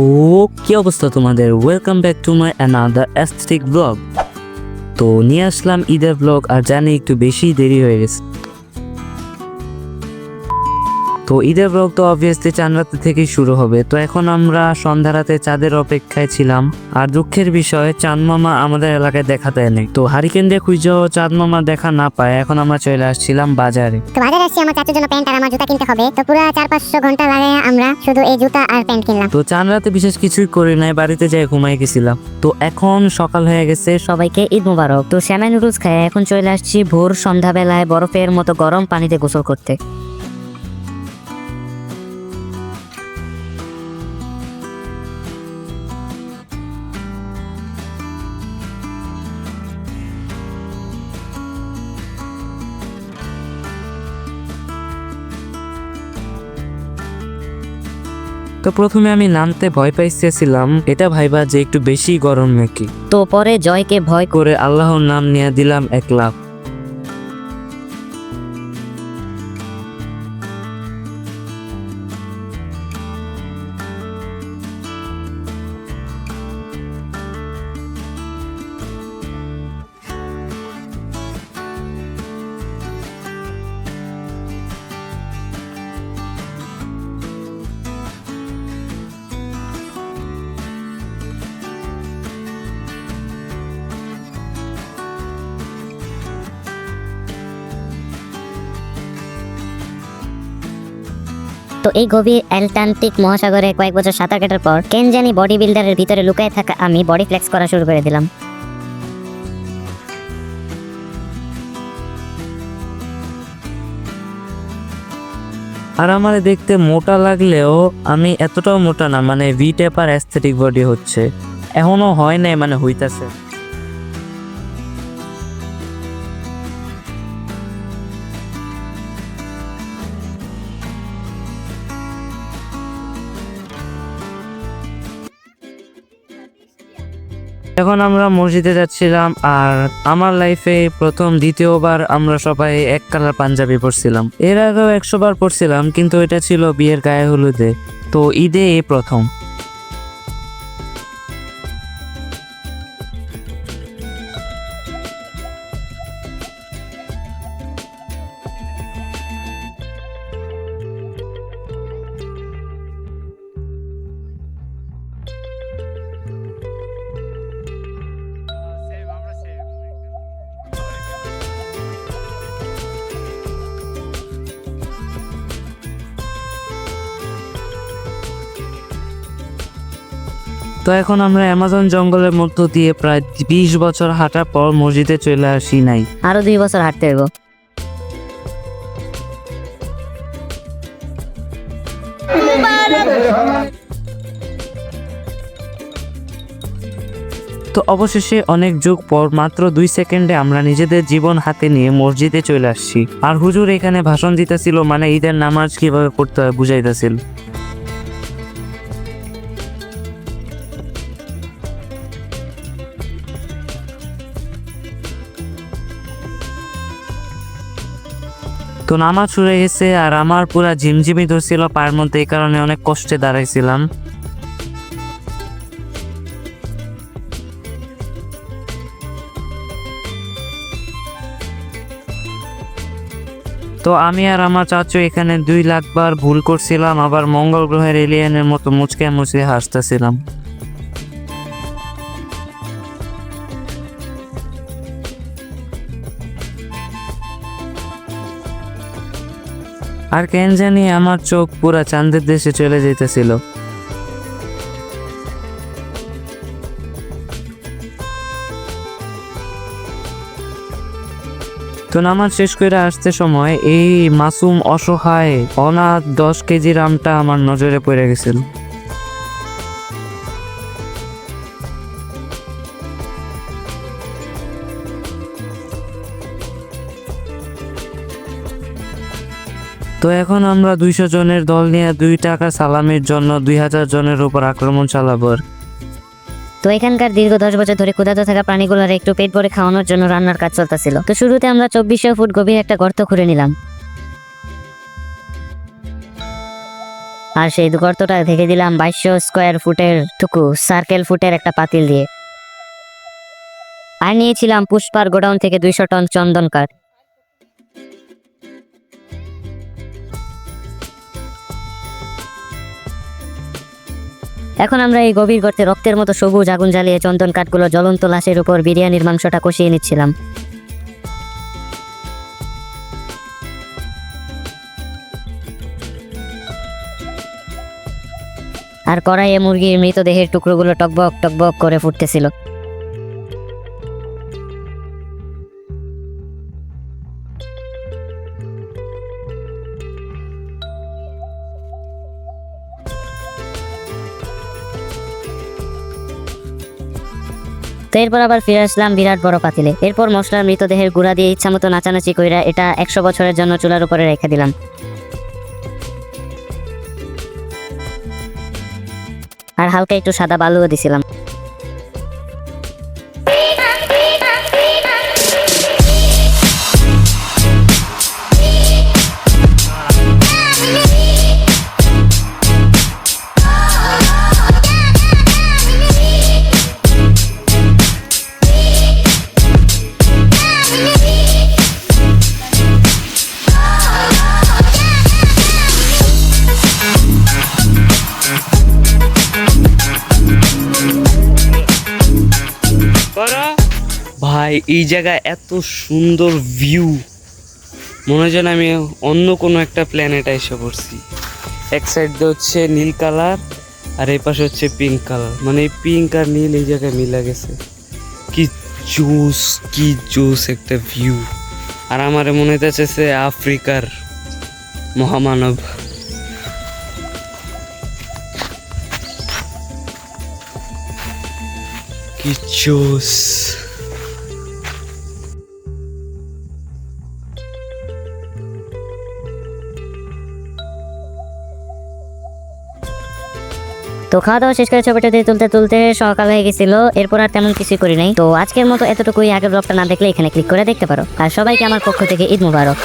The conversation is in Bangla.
তো কি অবস্থা তোমাদের? Welcome back to my another aesthetic blog. তো নিয়ে আসলাম ঈদের ব্লগ, আর জানি একটু বেশি দেরি হয়ে গেছে। তো ঈদের ব্লগ তো অবভিয়াসলি চাঁদ রাতে থেকেই শুরু হবে। তো এখন আমরা সন্ধ্যা রাতে চাঁদের অপেক্ষায় ছিলাম, আর দুঃখের বিষয় চাঁদ মামা আমাদের এলাকায় দেখা দেয় নাই। তো হারিকেন দিয়ে খুঁজেও চাঁদ মামা দেখা না পায় এখন আমরা চলে আসছিলাম বাজারে। তো বাজারে আসছি আমার চাচুর জন্য প্যান্ট আর আমার জুতা কিনতে হবে। তো পুরো 4-500 ঘন্টা লাগে আমরা শুধু এই জুতা আর প্যান্ট কিনলাম। তো চাঁদ রাতে বিশেষ কিছুই করি নাই, বাড়িতে যাই ঘুমাই গেছিলাম। তো এখন সকাল হয়ে গেছে, সবাইকে ঈদ মোবারক। তো শ্যামা নুডলস খায় এখন চলে আসছি ভোর সন্ধ্যাবেলায় বরফের মতো গরম পানিতে গোসল করতে। তো প্রথমে আমি নামতে ভয় পাইতেছিলাম, এটা ভাইবা যে একটু বেশি গরম নাকি। তো পরে জয়কে ভয় করে আল্লাহর নাম নিয়ে দিলাম 1 লাখ। তো এই গভীর অ্যাটলান্টিক মহাসাগরে কয়েক বছর সাঁতার কাটার পর কেন জানি বডি বিল্ডারের ভিতরে লুকায় থাকা আমি বডি ফ্লেক্স করা শুরু করে দিলাম। আর আমার দেখতে মোটা লাগলেও আমি এতটাও মোটা না, মানে ভি টেপ আর অ্যাস্থেটিক বডি হচ্ছে, এখনো হয় নাই, মানে হইতাছে। এখন আমরা মসজিদে যাচ্ছিলাম, আর আমার লাইফে প্রথম দ্বিতীয়বার আমরা সবাই এক কালার পাঞ্জাবি পরছিলাম। এর আগেও 100 বার পরছিলাম, কিন্তু এটা ছিল বিয়ের গায়ে হলুদে। তো ঈদে এই প্রথম। তো এখন আমরা অ্যামাজন জঙ্গলের মধ্য দিয়ে প্রায় 20 বছর হাঁটার পর মসজিদে চলে আসি নাই। আরো 2 বছর হাঁটতে হইব। তো অবশেষে অনেক যুগ পর মাত্র 2 সেকেন্ডে আমরা নিজেদের জীবন হাতে নিয়ে মসজিদে চলে আসছি। আর হুজুর এখানে ভাষণ দিতেছিল, মানে ঈদের নামাজ কিভাবে পড়তে হয় বুঝাইতেছিল। তো নামাজ শুরু হয়ে গেছে, আর আমার পুরা ঝিমঝিমি ধরছিল পায়ের মধ্যে, এই কারণে অনেক কষ্টে দাঁড়াইছিলাম। তো আমি আর আমার চাচু এখানে 2 লাখ বার ভুল করছিলাম, আবার মঙ্গল গ্রহের এলিয়েনের মতো মুচকে মুচকে হাসতেছিলাম। আর কেন জানি আমার চোখ পুরা চাঁদের দেশে চলে যেতেছিল। তো নামাজ শেষ করে আসতে সময় এই মাসুম অসহায় অনাথ 10 কেজির আমটা আমার নজরে পড়ে গেছিল। তো এখন আমরা 200 জনের দল নিয়ে 2 টাকা সালামির জন্য 2000 জনের উপর আক্রমণ চালাবো। তো এখানকার দীর্ঘ 10 বছর ধরে ক্ষুধার্ত থাকা প্রাণীগুলোর একটু পেট ভরে খাওয়ানোর জন্য রান্নার কাজ চলতেছিল। তো শুরুতে আমরা 2400 ফুট গভীর একটা গর্ত খুঁড়ে নিলাম। আর সেই গর্তটা ঢেকে দিলাম 2200 স্কোয়ার ফুটের টুকু সার্কেল ফুটের একটা পাতিল দিয়ে। আর নিয়েছিলাম পুষ্পার গোডাউন থেকে 200 টন চন্দন কাঠ। এখন আমরা এই গভীর গর্তে রক্তের মতো সবুজ আগুন জ্বালিয়ে চন্দন কাঠগুলো জ্বলন্ত লাশের উপর বিরিয়ানির মাংসটা কষিয়ে নিচ্ছিলাম। আর কড়াইয়ে মুরগির মৃতদেহের টুকরোগুলো টকবক টকবক করে ফুটতেছিল। তো এরপর আবার ফিরে আসলাম বিরাট বড় পাতিলে। এরপর মশলার মৃতদেহের গুঁড়া দিয়ে ইচ্ছা মতো নাচানাচি কইরা এটা 100 বছরের জন্য চুলার উপরে রেখে দিলাম। আর হালকা একটু সাদা বালুও দিছিলাম। ভাই এই জায়গায় এত সুন্দর ভিউ, মনে হয় যেন আমি অন্য কোনো একটা প্ল্যানেটে এসে পড়ছি। এক সাইড দিয়ে হচ্ছে নীল কালার আর এই পাশে হচ্ছে পিঙ্ক কালার, মানে এই পিঙ্ক আর নীল এই জায়গায় মিলা গেছে। কি জোস একটা ভিউ। আর আমার মনে হইতেছে সে আফ্রিকার মহামানব। কি জোস। তো খাওয়া দাওয়া শেষ করে ছবিটা দিয়ে তুলতে তুলতে সকাল হয়ে গেছিল। এরপর আর তেমন কিছু করি নাই। তো আজকের মতো এতটুকুই। আগের ব্লগটা না দেখলে এখানে ক্লিক করে দেখতে পারো। আর সবাইকে আমার পক্ষ থেকে ঈদ মুবারক।